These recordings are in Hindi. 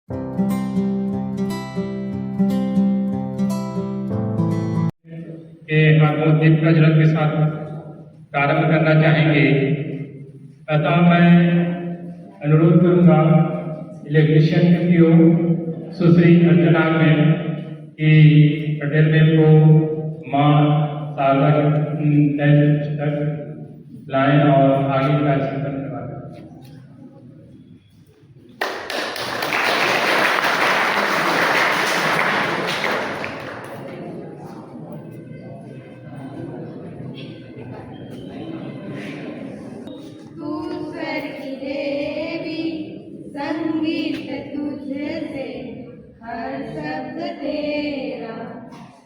के हाथों दीप प्रज्वलन के साथ प्रारंभ करना चाहेंगे। अतः मैं अनुरोध करूंगा इलेक्ट्रीशियन की ओर सुश्री अर्चना मैम की पटेल मैम को माँ शारदा तक लाएं और आगे का चिंतन करवाएं। संगीत तुझसे हर शब्द तेरा,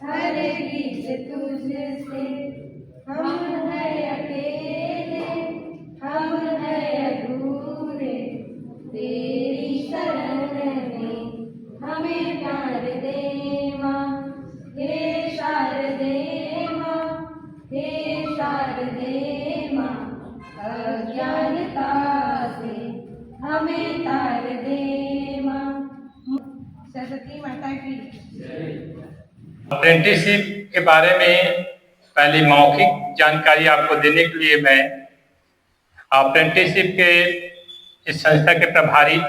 हर गीत तुझसे। हम हैं अकेले, हम हैं अधूरे, तेरी शरण में हमें प्यार दे माँ। हे शारदे माँ, हे शारदे माँ, अज्ञानता से हमें तार दे माँ। सरस्वती माता की। अप्रेंटिसशिप के बारे में पहले मौखिक जानकारी आपको देने के लिए मैं अप्रेंटिसशिप के इस संस्था के प्रभारी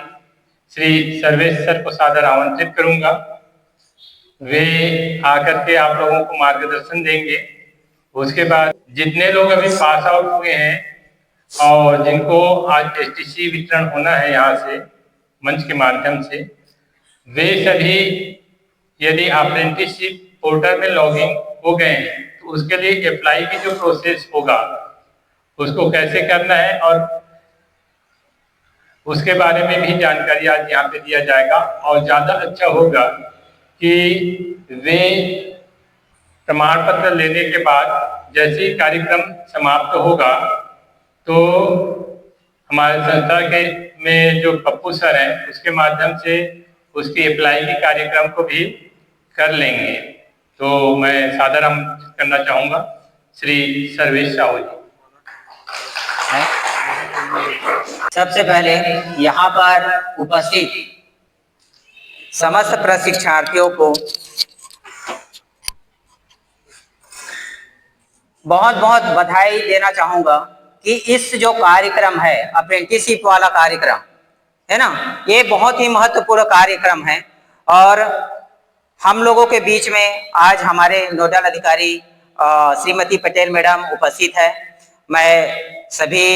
श्री सर्वेश सर को सादर आमंत्रित करूंगा। वे आकर के आप लोगों को मार्गदर्शन देंगे। उसके बाद जितने लोग अभी पास आउट हुए हैं और जिनको आज एसटीसी वितरण होना है यहाँ से मंच के माध्यम से, वे सभी यदि अप्रेंटिसशिप पोर्टल में लॉगिन हो गए हैं तो उसके लिए अप्लाई की जो प्रोसेस होगा उसको कैसे करना है और उसके बारे में भी जानकारी आज यहाँ पे दिया जाएगा। और ज़्यादा अच्छा होगा कि वे प्रमाण पत्र लेने के बाद जैसे ही कार्यक्रम समाप्त होगा तो हमारे संस्था के में जो पप्पू सर हैं उसके माध्यम से उसकी अप्लाई की कार्यक्रम को भी कर लेंगे। तो मैं सादर आमंत्रित करना चाहूँगा श्री सर्वेश साहू जी। सबसे पहले यहाँ पर उपस्थित समस्त प्रशिक्षार्थियों को बहुत बहुत बधाई देना चाहूँगा कि इस जो कार्यक्रम है अप्रेंटिसशिप वाला कार्यक्रम है ना, ये बहुत ही महत्वपूर्ण कार्यक्रम है। और हम लोगों के बीच में आज हमारे नोडल अधिकारी श्रीमती पटेल मैडम उपस्थित है। मैं सभी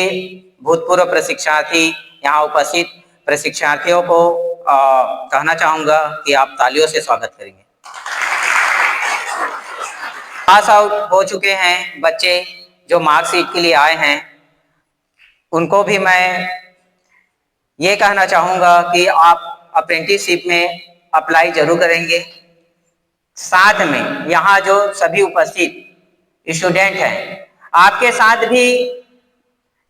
भूतपूर्व प्रशिक्षार्थी यहाँ उपस्थित प्रशिक्षार्थियों को कहना चाहूँगा कि आप तालियों से स्वागत करेंगे। पास आउट हो चुके हैं बच्चे जो मार्कशीट के लिए आए हैं, उनको भी मैं ये कहना चाहूँगा कि आप अप्रेंटिसशिप में अप्लाई जरूर करेंगे। साथ में यहाँ जो सभी उपस्थित स्टूडेंट हैं, आपके साथ भी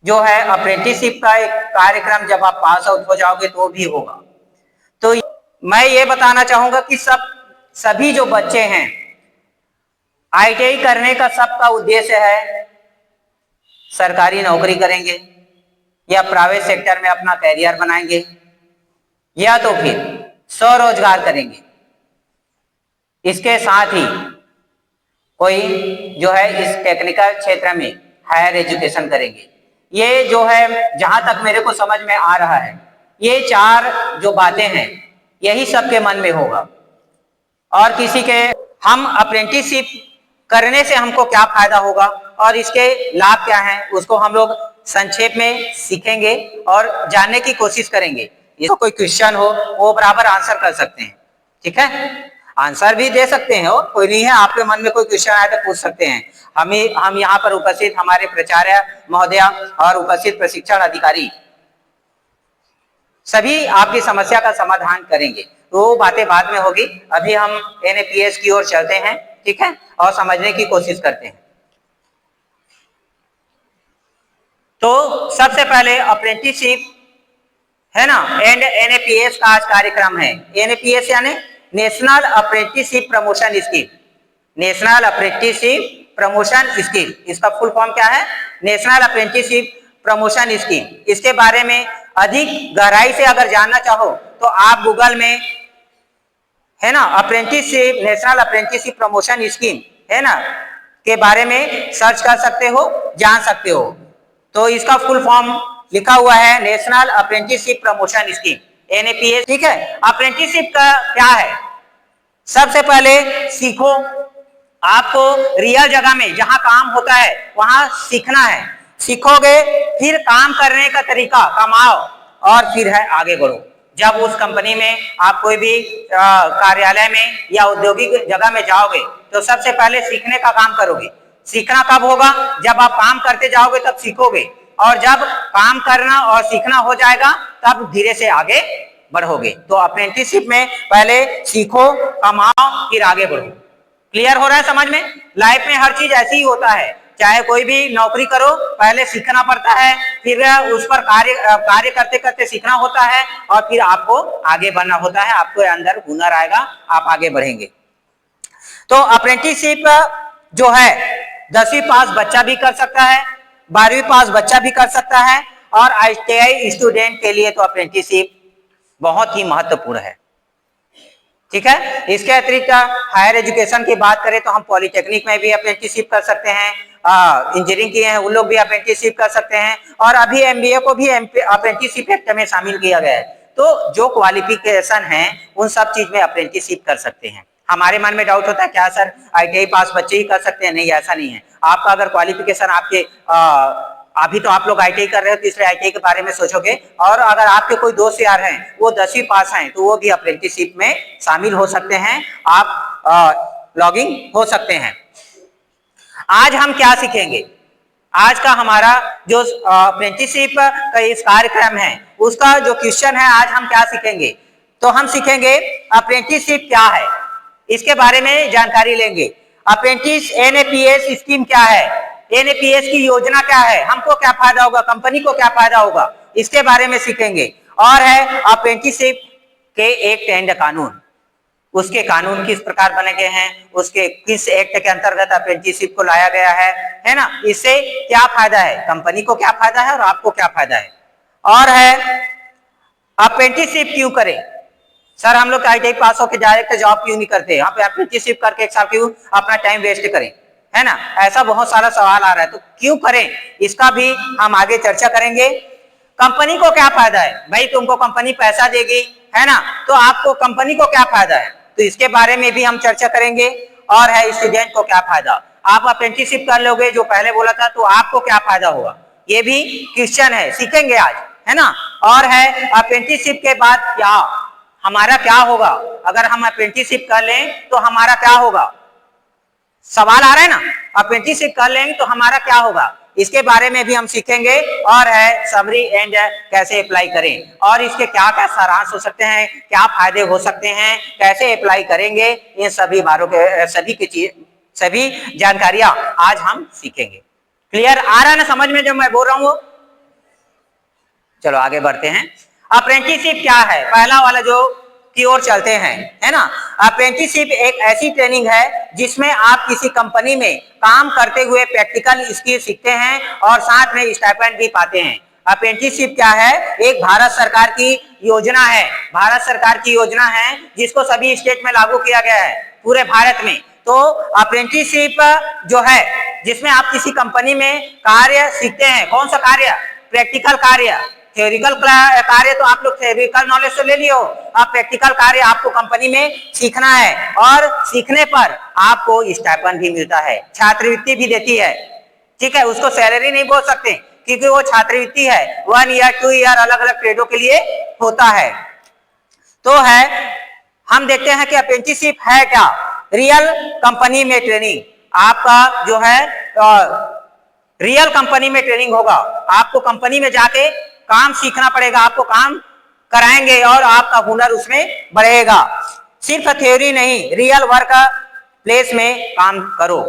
जो है अप्रेंटिसशिप का एक कार्यक्रम जब आप पास आउट हो जाओगे तो भी होगा। तो मैं ये बताना चाहूँगा कि सभी जो बच्चे हैं आईटीआई करने का सबका उद्देश्य है सरकारी नौकरी करेंगे या प्राइवेट सेक्टर में अपना कैरियर बनाएंगे या तो फिर स्वरोजगार करेंगे। इसके साथ ही कोई जो है इस टेक्निकल क्षेत्र में हायर एजुकेशन करेंगे। ये जो है जहां तक मेरे को समझ में आ रहा है, ये चार जो बातें हैं यही सबके मन में होगा। और किसी के हम अप्रेंटिसशिप करने से हमको क्या फायदा होगा और इसके लाभ क्या हैं उसको हम लोग संक्षेप में सीखेंगे और जानने की कोशिश करेंगे। इसको कोई क्वेश्चन हो वो बराबर आंसर कर सकते हैं, ठीक है, आंसर भी दे सकते हैं। और कोई नहीं है, आपके मन में कोई क्वेश्चन आए तो पूछ सकते हैं। हम यहाँ पर उपस्थित हमारे प्राचार्य महोदया और उपस्थित प्रशिक्षण अधिकारी सभी आपकी समस्या का समाधान करेंगे। तो वो बातें बाद में होगी, अभी हम एनएपीएस की ओर चलते हैं, ठीक है, और समझने की कोशिश करते हैं। तो सबसे पहले अप्रेंटिसशिप है ना, एंड एनएपीएस का आज कार्यक्रम है। एनएपीएस यानी national apprenticeship promotion scheme. National apprenticeship promotion scheme, इसका फुल फॉर्म क्या है? National apprenticeship promotion scheme. इसके बारे में अधिक गहराई से अगर जानना चाहो तो आप गूगल में, है ना, apprenticeship, national apprenticeship promotion scheme, है ना, के बारे में सर्च कर सकते हो, जान सकते हो। तो इसका फुल फॉर्म लिखा हुआ है national apprenticeship promotion scheme, NAPS, ठीक है। अप्रेंटिसशिप का क्या है? सबसे पहले सीखो, आपको रियल जगह में जहां काम होता है वहां सीखना है। सीखोगे, फिर काम करने का तरीका कमाओ, और फिर है आगे बढ़ो। जब उस कंपनी में आप कोई भी कार्यालय में या औद्योगिक जगह में जाओगे तो सबसे पहले सीखने का काम करोगे। सीखना कब होगा? जब आप काम करते जाओगे तब सीखोगे, और जब काम करना और सीखना हो जाएगा तब धीरे से आगे बढ़ोगे। तो अप्रेंटिसशिप में पहले सीखो, कमाओ, फिर आगे बढ़ो। क्लियर हो रहा है समझ में? लाइफ में हर चीज ऐसी ही होता है, चाहे कोई भी नौकरी करो, पहले सीखना पड़ता है, फिर उस पर कार्य करते करते सीखना होता है, और फिर आपको आगे बढ़ना होता है। आपको अंदर हुनर आएगा, आप आगे बढ़ेंगे। तो अप्रेंटिसशिप जो है 10वीं पास बच्चा भी कर सकता है, 12वीं पास बच्चा भी कर सकता है, और ITI स्टूडेंट के लिए तो अप्रेंटिसशिप बहुत ही महत्वपूर्ण है, ठीक है। इसके अतिरिक्त हायर एजुकेशन की बात करें तो हम पॉलिटेक्निक में भी अप्रेंटिसशिप कर सकते हैं, इंजीनियरिंग किए हैं उन लोग भी अप्रेंटिसशिप कर सकते हैं, और अभी MBA को भी अप्रेंटिसशिप एक्ट में शामिल किया गया है। तो जो क्वालिफिकेशन है उन सब चीज में अप्रेंटिसशिप कर सकते हैं। हमारे मन में डाउट होता है क्या सर ITI पास बच्चे ही कर सकते हैं? नहीं, ऐसा नहीं है। आपका अगर क्वालिफिकेशन आपके अभी तो आप लोग ITI कर रहे हो, तीसरे ITI के बारे में सोचोगे, और अगर आपके कोई दोस्त यार हैं वो 10वीं पास हैं तो वो भी अप्रेंटिसशिप में शामिल हो सकते हैं, आप लॉगिंग हो सकते हैं। आज हम क्या सीखेंगे? आज का हमारा जो अप्रेंटिसशिप का इस कार्यक्रम है उसका जो क्वेश्चन है, आज हम क्या सीखेंगे? तो हम सीखेंगे अप्रेंटिसशिप क्या है, इसके बारे में जानकारी लेंगे। अप्रेंटिस NAPS स्कीम क्या है, NAPS की योजना क्या है, हमको क्या फायदा होगा, कंपनी को क्या फायदा होगा, इसके बारे में सीखेंगे। और है अप्रेंटिसशिप के एक टेंड कानून, उसके कानून किस प्रकार बने गए हैं, उसके किस एक्ट के अंतर्गत अप्रेंटिसशिप को लाया गया है ना, इससे क्या फायदा है, कंपनी को क्या फायदा है और आपको क्या फायदा है। और है अप्रेंटिसशिप क्यों करें? सर हम लोग ITI पास होकर डायरेक्ट जॉब क्यों नहीं करते, यहाँ पे अप्रेंटिसशिप करके एक साल क्यों अपना टाइम वेस्ट करें, है ना। ऐसा बहुत सारा सवाल आ रहा है, तो क्यों करें इसका भी हम आगे चर्चा करेंगे। कंपनी को क्या फायदा है? भाई तुमको कंपनी पैसा देगी, है ना, तो आपको कंपनी को क्या फायदा है, तो इसके बारे में भी हम चर्चा करेंगे। और है स्टूडेंट को क्या फायदा, आप अप्रेंटिसशिप कर लोगे जो पहले बोला था, तो आपको क्या फायदा होगा, ये भी क्वेश्चन है, सीखेंगे आज, है ना। और है अप्रेंटिसशिप के बाद क्या हमारा क्या होगा, अगर हम अप्रेंटिसशिप कर लें तो हमारा क्या होगा, सवाल आ रहा है ना। अप्रेंटिसशिप कर लेंगे तो हमारा क्या होगा, इसके बारे में भी हम सीखेंगे। और है समरी एंड कैसे अप्लाई करें, और इसके क्या क्या सारांश हो सकते हैं, क्या फायदे हो सकते हैं, कैसे अप्लाई करेंगे, इन सभी बारों के सभी जानकारियां आज हम सीखेंगे। क्लियर आ रहा है ना समझ में जो मैं बोल रहा हूं? चलो आगे बढ़ते हैं। अप्रेंटिसशिप क्या है, पहला वाला जो की ओर चलते हैं, है ना। अप्रेंटिसशिप एक ऐसी ट्रेनिंग है जिसमें आप किसी कंपनी में काम करते हुए प्रैक्टिकल स्किल सीखते हैं और साथ में स्टाइपेंड भी पाते हैं। अप्रेंटिसशिप क्या है? एक भारत सरकार की योजना है, भारत सरकार की योजना है जिसको सभी स्टेट में लागू किया गया है पूरे भारत में। तो अप्रेंटिसशिप जो है जिसमें आप किसी कंपनी में कार्य सीखते हैं, कौन सा कार्य? प्रैक्टिकल कार्य। थ्योरिकल कार्य तो आप लोग थ्योरिकल नॉलेज से ले लियो, अब प्रैक्टिकल कार्य आपको कंपनी में सीखना है, और सीखने पर आपको स्टाइपेंड भी मिलता है, छात्रवृत्ति भी देती है, ठीक है। उसको सैलरी नहीं बोल सकते क्योंकि वो छात्रवृत्ति है, 1 ईयर 2 ईयर अलग अलग ट्रेडों के लिए होता है। तो है हम देखते हैं कि अप्रेंटिसशिप है क्या। रियल कंपनी में ट्रेनिंग, आपका जो है रियल कंपनी में ट्रेनिंग होगा, आपको कंपनी में जाके काम सीखना पड़ेगा, आपको काम कराएंगे और आपका हुनर उसमें बढ़ेगा। सिर्फ थ्योरी नहीं, रियल वर्क प्लेस में काम करो।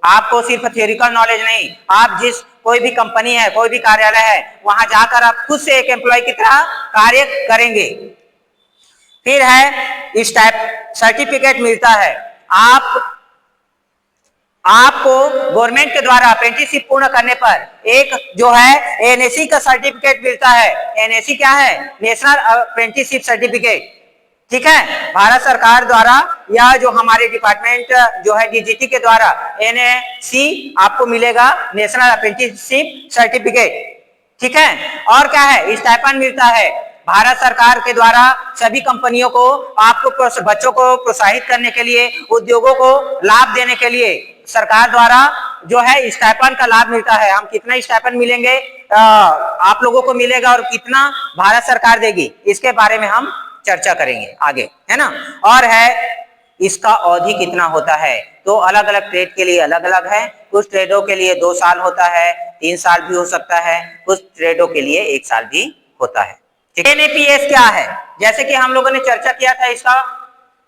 आपको सिर्फ थ्योरिकल नॉलेज नहीं, आप जिस कोई भी कंपनी है, कोई भी कार्यालय है, वहां जाकर आप खुद से एक एम्प्लॉय की तरह कार्य करेंगे। फिर है इस टाइप सर्टिफिकेट मिलता है, आप आपको गवर्नमेंट के द्वारा अप्रेंटिसशिप पूर्ण करने पर एक जो है एनएसी का सर्टिफिकेट मिलता है। एनएसी क्या है? National apprenticeship certificate. ठीक है, भारत सरकार द्वारा या जो हमारे डिपार्टमेंट जो है डीजीटी के द्वारा एनएसी आपको मिलेगा, नेशनल अप्रेंटिसशिप सर्टिफिकेट। ठीक है, और क्या है? स्टाइपेंड मिलता है भारत सरकार के द्वारा सभी कंपनियों को, आपको बच्चों को प्रोत्साहित करने के लिए, उद्योगों को लाभ देने के लिए सरकार द्वारा जो है स्टाइपेंड का लाभ मिलता है। हम कितना स्टाइपेंड मिलेंगे आप लोगों को मिलेगा और कितना भारत सरकार देगी, इसके बारे में हम चर्चा करेंगे आगे, है ना। और है इसका अवधि कितना होता है, तो अलग अलग ट्रेड के लिए अलग अलग है। कुछ ट्रेडों के लिए 2 साल होता है, 3 साल भी हो सकता है, कुछ ट्रेडों के लिए 1 साल भी होता है। एनएपीएस क्या है? जैसे कि हम लोगों ने चर्चा किया था, इसका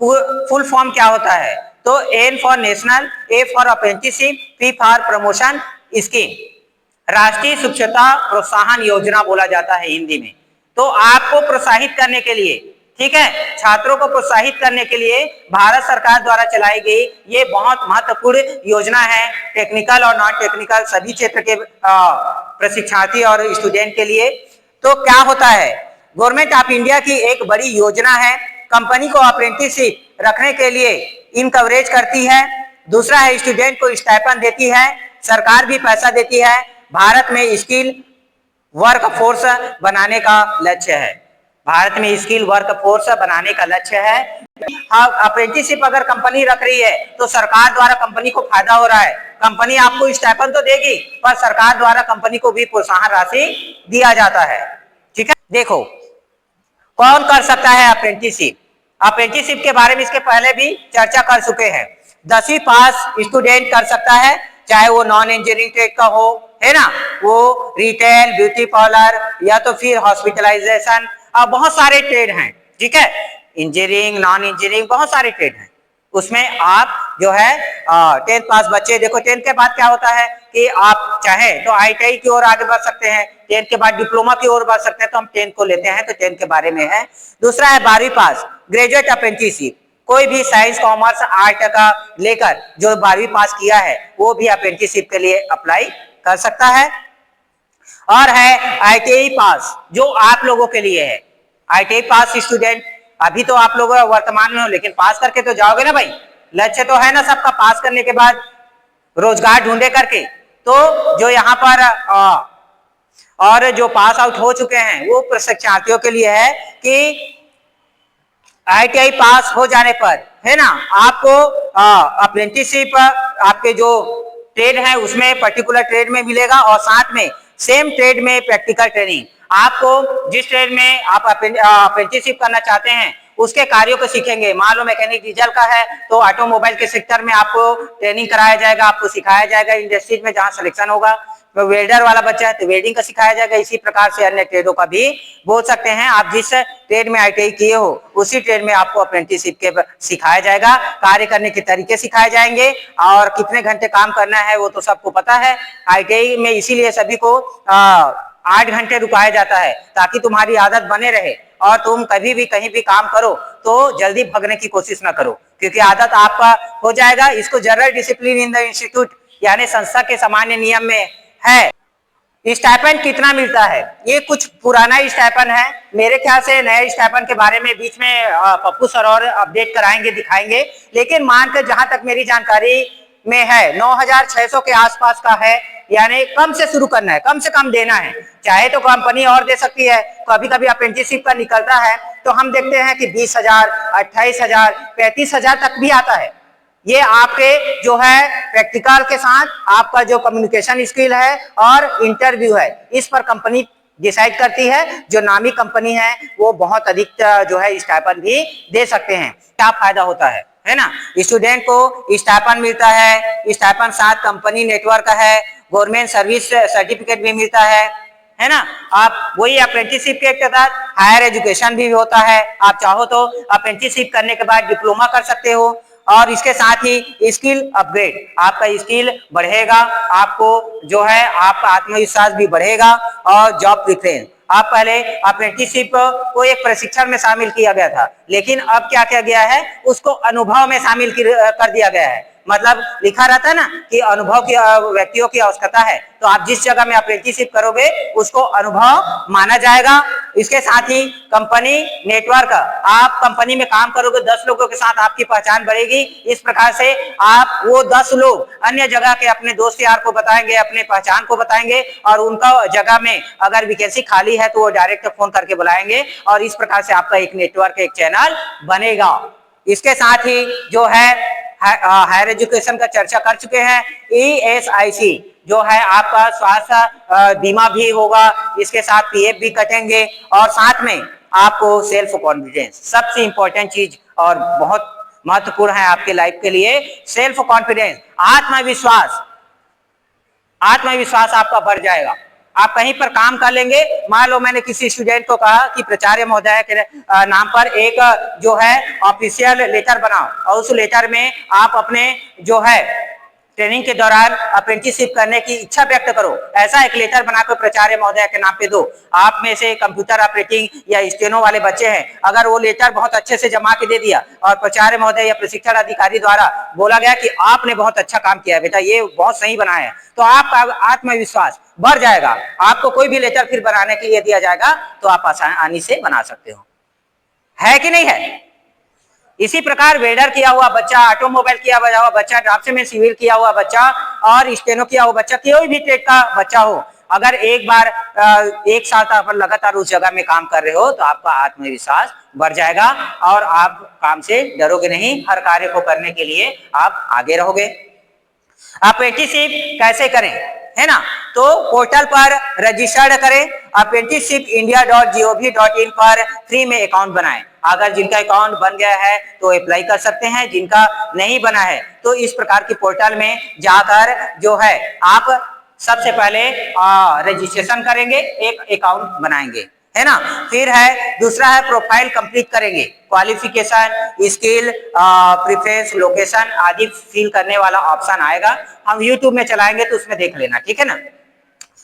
फुल फॉर्म क्या होता है, तो N for national, A for apprenticeship, P for promotion scheme, राष्ट्रीय शिक्षुता प्रोत्साहन योजना बोला जाता है हिंदी में। तो आपको प्रोत्साहित करने के लिए, ठीक है, छात्रों को प्रोत्साहित करने के लिए भारत सरकार द्वारा चलाई गई ये बहुत महत्वपूर्ण योजना है। टेक्निकल और नॉन टेक्निकल सभी क्षेत्र के प्रशिक्षार्थी और स्टूडेंट के लिए। तो क्या होता है, गवर्नमेंट ऑफ इंडिया की एक बड़ी योजना है। कंपनी को अप्रेंटिसशिप रखने के लिए इन कवरेज करती है। दूसरा है स्टूडेंट को स्टाइपेंड देती है, सरकार भी पैसा देती है। भारत में स्किल वर्क फोर्स बनाने का लक्ष्य है। भारत में स्किल वर्क फोर्स बनाने का लक्ष्य है। हाँ, अप्रेंटिसशिप अगर कंपनी रख रही है तो सरकार द्वारा कंपनी को फायदा हो रहा है। कंपनी आपको स्टाइपेंड तो देगी, पर सरकार द्वारा कंपनी को भी प्रोत्साहन राशि दिया जाता है। ठीक है, देखो कौन कर सकता है अप्रेंटिसशिप। अप्रेंटिसशिप के बारे में इसके पहले भी चर्चा कर चुके हैं। 10वीं पास स्टूडेंट कर सकता है, चाहे वो नॉन इंजीनियरिंग ट्रेड का हो, है ना, वो रिटेल, ब्यूटी पार्लर या तो फिर हॉस्पिटलाइजेशन, बहुत सारे ट्रेड हैं। ठीक है, इंजीनियरिंग, नॉन इंजीनियरिंग, बहुत सारे ट्रेड हैं। उसमें आप जो है 10th पास बच्चे, देखो 10th के बाद क्या होता है कि आप चाहे तो ITI की ओर आगे बढ़ सकते हैं, 10th के बाद डिप्लोमा की ओर बढ़ सकते हैं, तो हम 10th को लेते हैं, तो 10th के बारे में है। दूसरा है 12वीं पास ग्रेजुएट अप्रेंटिसशिप। कोई भी साइंस, कॉमर्स, आर्ट का लेकर जो 12वीं पास किया है वो भी अप्रेंटिसशिप के लिए अप्लाई कर सकता है। और है ITI पास, जो आप लोगों के लिए है। ITI पास स्टूडेंट, अभी तो आप लोग वर्तमान में हो, लेकिन पास करके तो जाओगे ना भाई। लक्ष्य तो है ना सबका, पास करने के बाद रोजगार ढूंढे करके। तो जो यहाँ पर और जो पास आउट हो चुके हैं वो प्रशिक्षार्थियों के लिए है कि ITI पास हो जाने पर, है ना, आपको अप्रेंटिसशिप आपके जो ट्रेड है उसमें पर्टिकुलर ट्रेड में मिलेगा, और साथ में सेम ट्रेड में प्रैक्टिकल ट्रेनिंग। आपको जिस ट्रेड में आप अप्रेंटिसशिप करना चाहते हैं उसके कार्यों को सीखेंगे। मान लो मैकेनिक डीजल का है तो ऑटोमोबाइल के सेक्टर में आपको ट्रेनिंग कराया जाएगा, आपको सिखाया जाएगा इंडस्ट्रीज में जहां सिलेक्शन होगा। वेल्डर वाला बच्चा है तो वेल्डिंग का सिखाया जाएगा। इसी प्रकार से अन्य ट्रेडों का भी बोल सकते हैं। आप जिस ट्रेड में ITI किए हो उसी ट्रेड में आपको अप्रेंटिसशिप के सिखाया जाएगा, कार्य करने के तरीके सिखाए जाएंगे, और कितने घंटे काम करना है वो तो सबको पता है। ITI में इसीलिए सभी को 8 घंटे रुकाया जाता है ताकि तुम्हारी आदत बने रहे और तुम कभी भी कहीं भी काम करो तो जल्दी भागने की कोशिश ना करो, क्योंकि आदत आपका हो जाएगा। इसको general discipline in the institute यानी संस्था के सामान्य नियम में है। स्टाइपेंड कितना मिलता है, ये कुछ पुराना स्टाइपेंड है। मेरे ख्याल से नए स्टाइपेंड के बारे में बीच में पप्पू सर और अपडेट कराएंगे, दिखाएंगे। लेकिन मानकर जहां तक मेरी जानकारी में है 9,600 के आसपास का है, यानी कम से शुरू करना है, कम से कम देना है। चाहे तो कंपनी और दे सकती है, कभी कभी अप्रेंटिसशिप का निकलता है तो हम देखते हैं कि 20,000, 28,000, 35,000 तक भी आता है। ये आपके जो है प्रैक्टिकल के साथ आपका जो कम्युनिकेशन स्किल है और इंटरव्यू है, इस पर कंपनी डिसाइड करती है। जो नामी कंपनी है वो बहुत अधिक जो है स्टाइपेंड भी दे सकते हैं। क्या फायदा होता है ना, स्टूडेंट को स्टाइपेंड मिलता है, स्टाइपेंड साथ कंपनी नेटवर्क है, गवर्नमेंट सर्विस सर्टिफिकेट भी मिलता है ना। आप वही अप्रेंटिसशिप के तहत हायर एजुकेशन भी होता है। आप चाहो तो अप्रेंटिसशिप करने के बाद डिप्लोमा कर सकते हो, और इसके साथ ही स्किल अपग्रेड, आपका स्किल बढ़ेगा, आपको जो है आपका आत्मविश्वास भी बढ़ेगा, और जॉब प्रेफरेंस। आप पहले अप्रेंटिसशिप को एक प्रशिक्षण में शामिल किया गया था, लेकिन अब क्या किया गया है, उसको अनुभव में शामिल कर दिया गया है। मतलब लिखा रहता है ना कि अनुभव की व्यक्तियों की आवश्यकता है, तो आप जिस जगह में अप्रेंटिसशिप करोगे उसको अनुभव माना जाएगा। इसके साथ ही कंपनी नेटवर्क, आप कंपनी में काम करोगे 10 लोगों के साथ आपकी पहचान बढ़ेगी। इस प्रकार से आप वो 10 लोग अन्य जगह के अपने दोस्त यार को बताएंगे, अपने पहचान को बताएंगे, और उनका जगह में अगर वैकेंसी खाली है तो वो डायरेक्ट फोन करके बुलाएंगे, और इस प्रकार से आपका एक नेटवर्क, एक चैनल बनेगा। इसके साथ ही जो है हायर एजुकेशन का चर्चा कर चुके हैं। ESIC जो है आपका स्वास्थ्य बीमा भी होगा, इसके साथ PF भी कटेंगे, और साथ में आपको सेल्फ कॉन्फिडेंस, सबसे इंपॉर्टेंट चीज और बहुत महत्वपूर्ण है आपके लाइफ के लिए, सेल्फ कॉन्फिडेंस, आत्मविश्वास। आत्मविश्वास आपका बढ़ जाएगा। आप कहीं पर काम कर लेंगे, मान लो मैंने किसी स्टूडेंट को कहा कि प्राचार्य महोदय के नाम पर एक जो है ऑफिशियल लेटर बनाओ, और उस लेटर में आप अपने जो है ट्रेनिंग के दौरान अप्रेंटिसशिप करने की इच्छा व्यक्त करो, ऐसा एक लेटर बनाकर प्राचार्य महोदय के नाम पे दो। आप में से कंप्यूटर ऑपरेटिंग या स्टेनो वाले बच्चे हैं, अगर वो लेटर बहुत अच्छे से जमा के दे दिया और प्राचार्य महोदय या प्रशिक्षण अधिकारी द्वारा बोला गया कि आपने बहुत अच्छा काम किया है बेटा, ये बहुत सही बना है, तो आपका आत्मविश्वास बढ़ जाएगा। आपको कोई भी लेटर फिर बनाने के लिए दिया जाएगा तो आप आसानी से बना सकते हो, है कि नहीं है। इसी प्रकार वेल्डर किया हुआ बच्चा, ऑटोमोबाइल किया हुआ बच्चा, ड्राफ्ट्समैन सिविल किया हुआ बच्चा और स्टेनो किया हुआ बच्चा, कोई भी ट्रेड का बच्चा हो, अगर एक बार 1 साल तक लगातार उस जगह में काम कर रहे हो तो आपका आत्मविश्वास बढ़ जाएगा और आप काम से डरोगे नहीं, हर कार्य को करने के लिए आप आगे रहोगे। अप्रेंटिसशिप कैसे करें, है ना, तो पोर्टल पर रजिस्टर्ड करें, apprenticeshipindia.gov.in पर फ्री में अकाउंट बनाएं। अगर जिनका अकाउंट बन गया है तो अप्लाई कर सकते हैं, जिनका नहीं बना है तो इस प्रकार की पोर्टल में जाकर जो है आप सबसे पहले रजिस्ट्रेशन करेंगे, एक अकाउंट बनाएंगे, है ना। फिर है दूसरा है प्रोफाइल कंप्लीट करेंगे, क्वालिफिकेशन, स्किल, प्रेफरेंस, लोकेशन आदि फिल करने वाला ऑप्शन आएगा, हम YouTube में चलाएंगे तो उसमें देख लेना, ठीक है ना,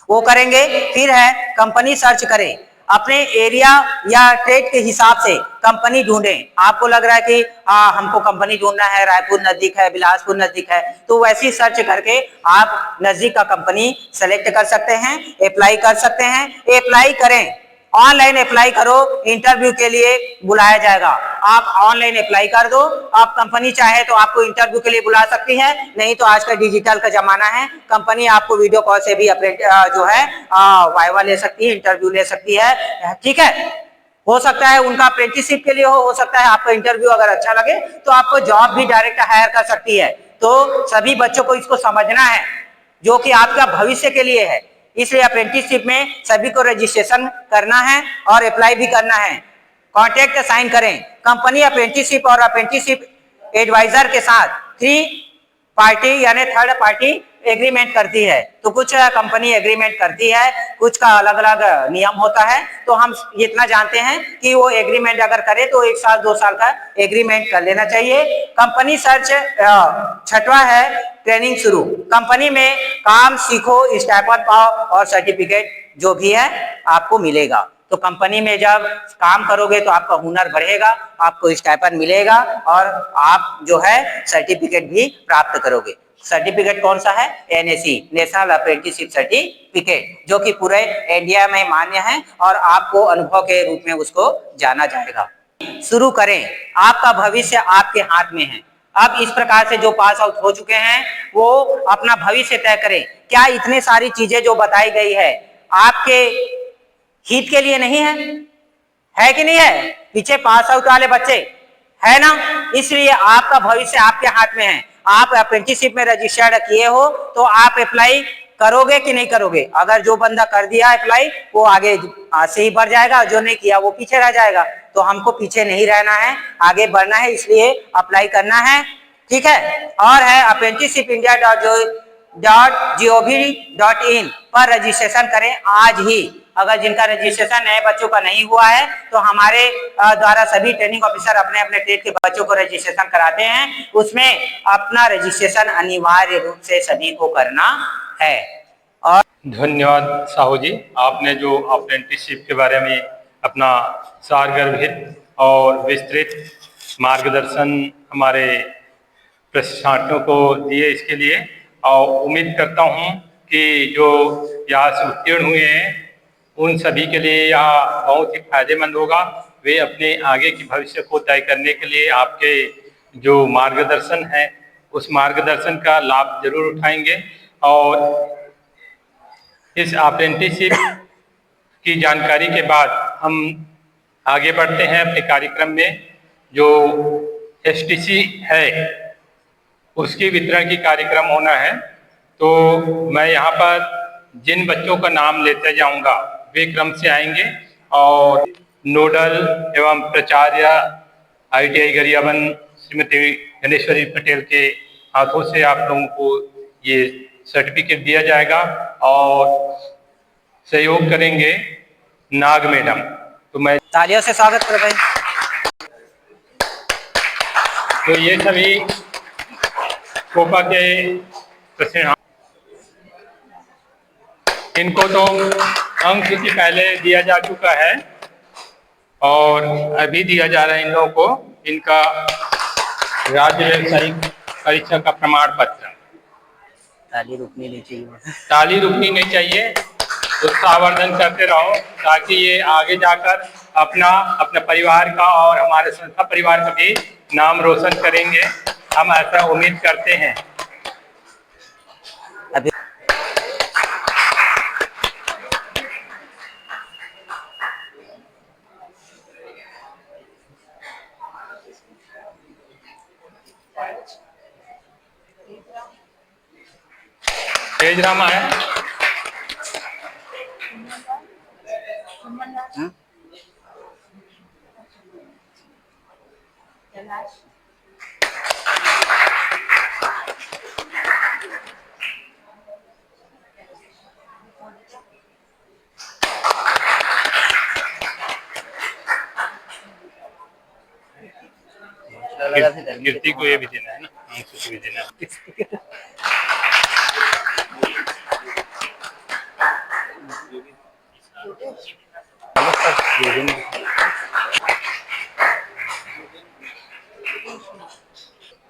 वो करेंगे। फिर है कंपनी सर्च करें, अपने एरिया या ट्रेड के हिसाब से कंपनी ढूंढें। आपको लग रहा है कि हमको कंपनी ढूंढना है, रायपुर नजदीक है, बिलासपुर नजदीक है, तो वैसी सर्च करके आप नजदीक का कंपनी सेलेक्ट कर सकते हैं, अप्लाई कर सकते हैं। अप्लाई करें, ऑनलाइन अप्लाई करो, इंटरव्यू के लिए बुलाया जाएगा। आप ऑनलाइन अप्लाई कर दो, आप कंपनी चाहे तो आपको इंटरव्यू के लिए बुला सकती है, नहीं तो आज का डिजिटल का जमाना है, कंपनी आपको वीडियो कॉल से भी जो है वाइवा ले सकती है, इंटरव्यू ले सकती है, ठीक है। हो सकता है उनका अप्रेंटिसशिप के लिए हो सकता है आपका इंटरव्यू अगर अच्छा लगे तो आपको जॉब भी डायरेक्ट हायर कर सकती है। तो सभी बच्चों को इसको समझना है जो कि आपका भविष्य के लिए है, इसलिए अप्रेंटिसशिप में सभी को रजिस्ट्रेशन करना है और अप्लाई भी करना है। कॉन्ट्रैक्ट साइन करें, कंपनी अप्रेंटिसशिप और अप्रेंटिसशिप एडवाइजर के साथ 3 पार्टी यानी थर्ड पार्टी एग्रीमेंट करती है, तो कुछ कंपनी एग्रीमेंट करती है, कुछ का अलग अलग नियम होता है, तो हम इतना जानते हैं कि वो एग्रीमेंट अगर करे तो 1 साल 2 साल का एग्रीमेंट कर लेना चाहिए। कंपनी सर्च, 6वां है ट्रेनिंग शुरू, कंपनी में काम सीखो, स्टाइपेंड पाओ और सर्टिफिकेट जो भी है आपको मिलेगा। तो कंपनी में जब काम करोगे तो आपका हुनर बढ़ेगा, आपको स्टाइपेंड मिलेगा और आप जो है सर्टिफिकेट भी प्राप्त करोगे। सर्टिफिकेट कौन सा है, NAC, नेशनल अप्रेंटिसशिप सर्टिफिकेट, जो कि पूरे इंडिया में मान्य है और आपको अनुभव के रूप में उसको जाना जाएगा। शुरू करें, आपका भविष्य आपके हाथ में है। अब इस प्रकार से जो पास आउट हो चुके हैं वो अपना भविष्य तय करें। क्या इतने सारी चीजें जो बताई गई है आपके हित के लिए नहीं है कि नहीं है। पीछे पास आउट वाले बच्चे है ना, इसलिए आपका भविष्य आपके हाथ में है। आप अप्रेंटिसशिप में रजिस्टर्ड किए हो तो आप अप्लाई करोगे कि नहीं करोगे। अगर जो बंदा कर दिया अप्लाई वो आगे से ही बढ़ जाएगा, जो नहीं किया वो पीछे रह जाएगा। तो हमको पीछे नहीं रहना है, आगे बढ़ना है, इसलिए अप्लाई करना है, ठीक है। और है apprenticeshipindia.gov.in पर रजिस्ट्रेशन करें आज ही। अगर जिनका रजिस्ट्रेशन नए बच्चों का नहीं हुआ है तो हमारे द्वारा सभी ट्रेनिंग ऑफिसर अपने अपने ट्रेड के बच्चों को रजिस्ट्रेशन कराते हैं, उसमें अपना रजिस्ट्रेशन अनिवार्य रूप से सभी को करना है। और धन्यवाद साहू जी, आपने जो अप्रेंटिसशिप के बारे में अपना सारगर्भित और विस्तृत मार्गदर्शन हमारे प्रशिक्षणार्थियों को दिए इसके लिए, और उम्मीद करता हूं कि जो यहाँ से उत्तीर्ण हुए हैं उन सभी के लिए यह बहुत ही फायदेमंद होगा। वे अपने आगे की भविष्य को तय करने के लिए आपके जो मार्गदर्शन है उस मार्गदर्शन का लाभ जरूर उठाएंगे। और इस अप्रेंटिसशिप की जानकारी के बाद हम आगे बढ़ते हैं अपने कार्यक्रम में। जो एसटीसी है उसकी वितरण की कार्यक्रम होना है, तो मैं यहाँ पर जिन बच्चों का नाम लेते जाऊंगा वे क्रम से आएंगे और नोडल एवं प्राचार्य ITI गरियाबंद श्रीमती गणेश्वरी पटेल के हाथों से आप लोगों को ये सर्टिफिकेट दिया जाएगा और सहयोग करेंगे नाग मैडम। तो मैं तालियों से स्वागत कर रहे हैं। तो ये सभी कोपा के प्रशिक्षण, इनको तो अंक सूची पहले दिया जा चुका है और अभी दिया जा रहा है इन लोगों को इनका राज्य व्यावसायिक परीक्षा का प्रमाण पत्र। ताली रुकनी नहीं चाहिए। ताली रुकनी नहीं चाहिए, उत्साहवर्धन करते रहो ताकि ये आगे जाकर अपना परिवार का और हमारे संस्था परिवार का भी नाम रोशन करेंगे, हम ऐसा उम्मीद करते हैं। अभी तेज रामा है। कीर्ति को ये भी देना है ना, भी देना है।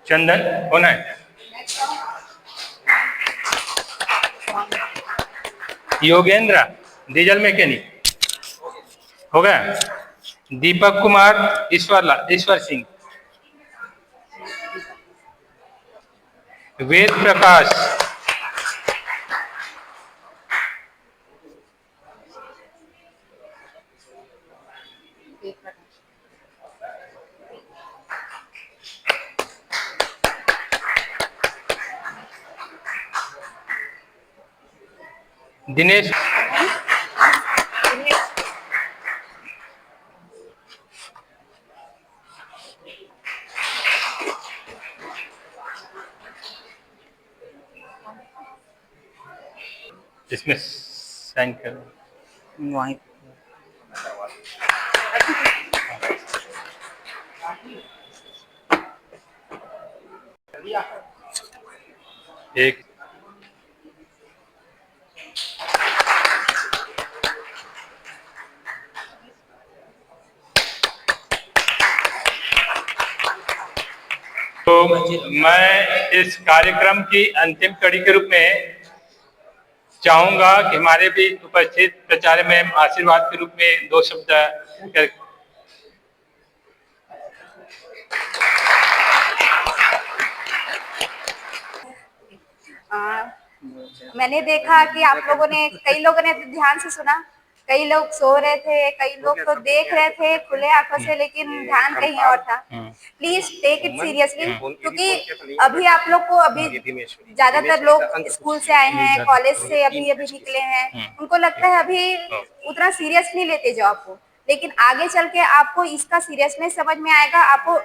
चंदन होना है। योगेंद्र डीजल मैकेनिक हो गया। दीपक कुमार ईश्वर सिंह। वेद प्रकाश। दिनेश। इसमें साइन करो वहीं एक। तो मैं इस कार्यक्रम की अंतिम कड़ी के रूप में चाहूंगा कि हमारे भी उपस्थित प्राचार्य में आशीर्वाद के रूप में 2 शब्द मैंने देखा कि आप लोगों ने, कई लोगों ने ध्यान से सुना, कई लोग सो रहे थे, कई लोग तो देख रहे थे खुले आंखों से, लेकिन ध्यान कहीं और था। प्लीज टेक इट सीरियसली, क्योंकि अभी आप लोग को, अभी ज्यादातर लोग स्कूल से आए हैं, कॉलेज से अभी निकले हैं, उनको लगता है अभी उतना सीरियस नहीं लेते जॉब को, लेकिन आगे चल के आपको इसका सीरियसनेस समझ में आएगा। आपको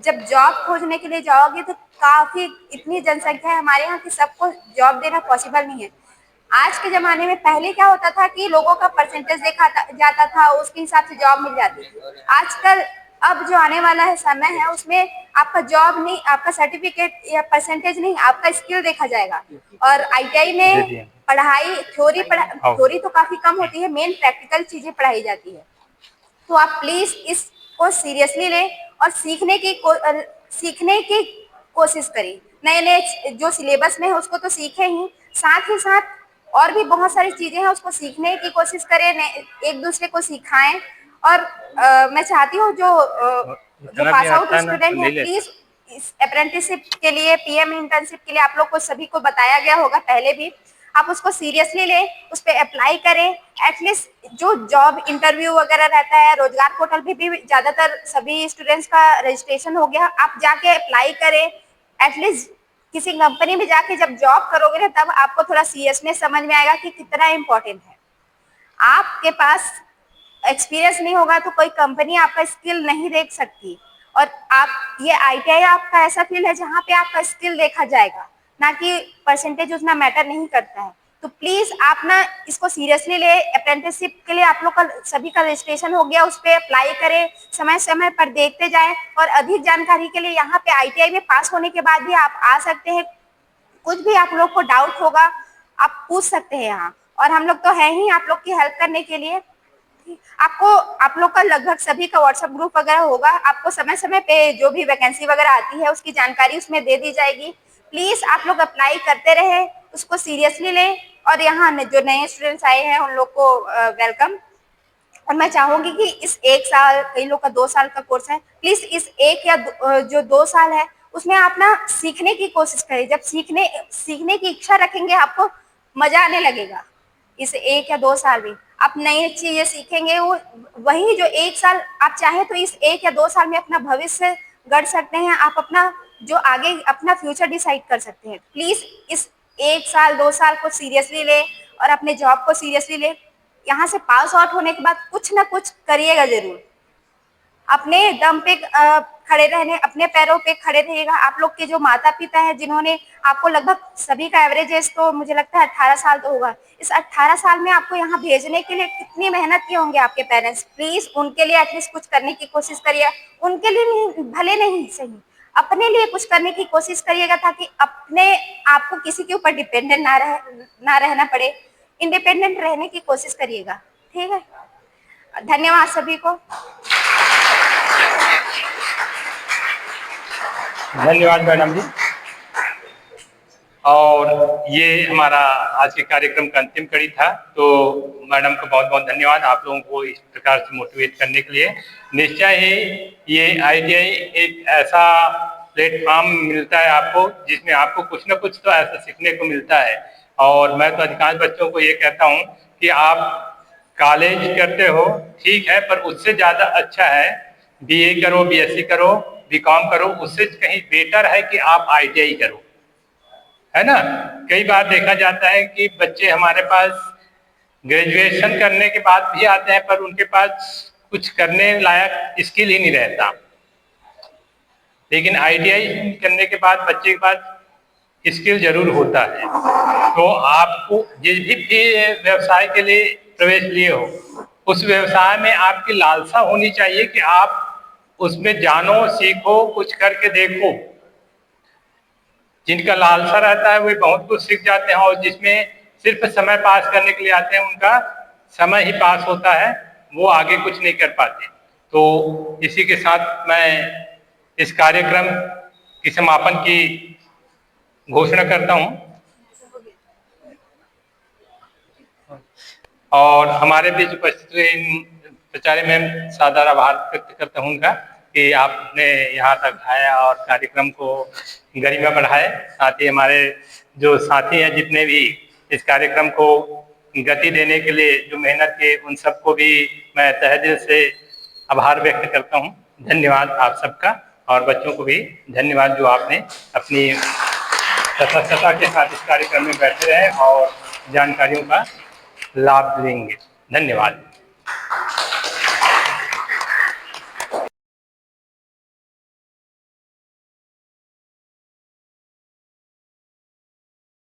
जब जॉब खोजने के लिए जाओगे तो काफी इतनी जनसंख्या है हमारे यहाँ कि सबको जॉब देना पॉसिबल नहीं है। आज के जमाने में पहले क्या होता था कि लोगों का परसेंटेज देखा जाता था, उसके हिसाब से जॉब मिल जाती थी। आजकल अब जो आने वाला है समय है उसमें आपका जॉब नहीं, आपका सर्टिफिकेट या परसेंटेज नहीं, आपका स्किल देखा जाएगा। और ITI में पढ़ाई थ्योरी तो काफी कम होती है, मेन प्रैक्टिकल चीजें पढ़ाई जाती है। तो आप प्लीज इसको सीरियसली लें और सीखने की कोशिश करें, नए नए जो सिलेबस में है उसको तो सीखें ही साथ और भी बहुत सारी चीजें हैं उसको सीखने की कोशिश करें, एक दूसरे को सिखाएं। और मैं चाहती हूँ जो पास आउट स्टूडेंट है, प्लीज इस अप्रेंटिसशिप के लिए, पीएम इंटर्नशिप के लिए आप लोग को सभी को बताया गया होगा पहले भी, आप उसको सीरियसली लें, उस पर अप्लाई करें। एटलीस्ट जो जॉब इंटरव्यू वगैरह रहता है, रोजगार पोर्टल भी ज्यादातर सभी स्टूडेंट्स का रजिस्ट्रेशन हो गया, आप जाके अप्लाई करें। एटलीस्ट किसी कंपनी में जाके जब जॉब करोगे ना, तब आपको थोड़ा सीरियसनेस समझ में आएगा कि कितना इम्पोर्टेंट है। आपके पास एक्सपीरियंस नहीं होगा तो कोई कंपनी आपका स्किल नहीं देख सकती। और आप ये ITI आपका ऐसा फील्ड है जहाँ पे आपका स्किल देखा जाएगा, ना कि परसेंटेज उतना मैटर नहीं करता है। तो प्लीज आप ना इसको सीरियसली ले। अप्रेंटिसशिप के लिए आप लोग का सभी का रजिस्ट्रेशन हो गया, उस पर अप्लाई करें, समय समय पर देखते जाएं। और अधिक जानकारी के लिए यहाँ पे ITI में पास होने के बाद भी आप आ सकते हैं। कुछ भी आप लोग को डाउट होगा आप पूछ सकते हैं यहाँ, और हम लोग तो है ही आप लोग की हेल्प करने के लिए। आप लोग का लगभग सभी का व्हाट्सएप ग्रुप वगैरह होगा, आपको समय समय पे जो भी वैकेंसी वगैरह आती है उसकी जानकारी उसमें दे दी जाएगी। प्लीज आप लोग अप्लाई करते रहे, उसको सीरियसली लें। और यहाँ जो नए स्टूडेंट्स आए हैं उन लोग को वेलकम। और मैं चाहूंगी कि इस 1 साल, कई लोग का 2 साल का कोर्स है, प्लीज इस 1 या जो 2 साल है उसमें आप ना सीखने की कोशिश करें। जब सीखने की इच्छा रखेंगे आपको मजा आने लगेगा। इस 1 या 2 साल में आप नई चीजें सीखेंगे, वो वही जो 1 साल आप चाहे तो इस 1 या 2 साल में अपना भविष्य गढ़ सकते हैं, आप अपना जो आगे अपना फ्यूचर डिसाइड कर सकते हैं। प्लीज इस 1 साल 2 साल को सीरियसली ले और अपने जॉब को सीरियसली ले। यहाँ से पास आउट होने के बाद कुछ ना कुछ करिएगा जरूर। अपने दम पे खड़े रहने, अपने पैरों पे खड़े रहिएगा। आप लोग के जो माता पिता हैं जिन्होंने आपको, लगभग सभी का एवरेज एज तो मुझे लगता है 18 साल तो होगा, इस 18 साल में आपको यहाँ भेजने के लिए कितनी मेहनत किए होंगे आपके पेरेंट्स। प्लीज उनके लिए एटलीस्ट कुछ करने की कोशिश करिए। उनके लिए नहीं, भले नहीं सही, अपने लिए कुछ करने की कोशिश करिएगा, ताकि अपने आपको किसी के ऊपर डिपेंडेंट ना रहना पड़े। इंडिपेंडेंट रहने की कोशिश करिएगा, ठीक है। धन्यवाद सभी को। धन्यवाद मैडम जी। और ये हमारा आज के कार्यक्रम का अंतिम कड़ी था, तो मैडम को बहुत बहुत धन्यवाद आप लोगों को इस प्रकार से मोटिवेट करने के लिए। निश्चय ही ये ITI एक ऐसा प्लेटफॉर्म मिलता है आपको जिसमें आपको कुछ ना कुछ तो ऐसा सीखने को मिलता है। और मैं तो अधिकांश बच्चों को ये कहता हूँ कि आप कॉलेज करते हो ठीक है, पर उससे ज़्यादा अच्छा है BA करो, BSc करो, BCom करो, उससे कहीं बेटर है कि आप ITI करो, है ना। कई बार देखा जाता है कि बच्चे हमारे पास ग्रेजुएशन करने के बाद भी आते हैं, पर उनके पास कुछ करने लायक स्किल ही नहीं रहता। लेकिन ITI करने के बाद बच्चे के पास स्किल जरूर होता है। तो आपको जिस भी व्यवसाय के लिए प्रवेश लिए हो, उस व्यवसाय में आपकी लालसा होनी चाहिए कि आप उसमें जानो, सीखो, कुछ करके देखो। जिनका लालसा रहता है वे बहुत कुछ सीख जाते हैं, और जिसमें सिर्फ समय पास करने के लिए आते हैं उनका समय ही पास होता है, वो आगे कुछ नहीं कर पाते। तो इसी के साथ मैं इस कार्यक्रम की समापन की घोषणा करता हूं। और हमारे बीच उपस्थित हुए इन प्राचार्य मैम सादर आभार व्यक्त करता हूं उनका कि आपने यहाँ तक आया और कार्यक्रम को गरिमा बढ़ाए। साथ ही हमारे जो साथी हैं जितने भी इस कार्यक्रम को गति देने के लिए जो मेहनत किए, उन सबको भी मैं तहे दिल से आभार व्यक्त करता हूं। धन्यवाद आप सबका, और बच्चों को भी धन्यवाद जो आपने अपनी तटस्थता के साथ इस कार्यक्रम में बैठे रहे और जानकारियों का लाभ लेंगे। धन्यवाद।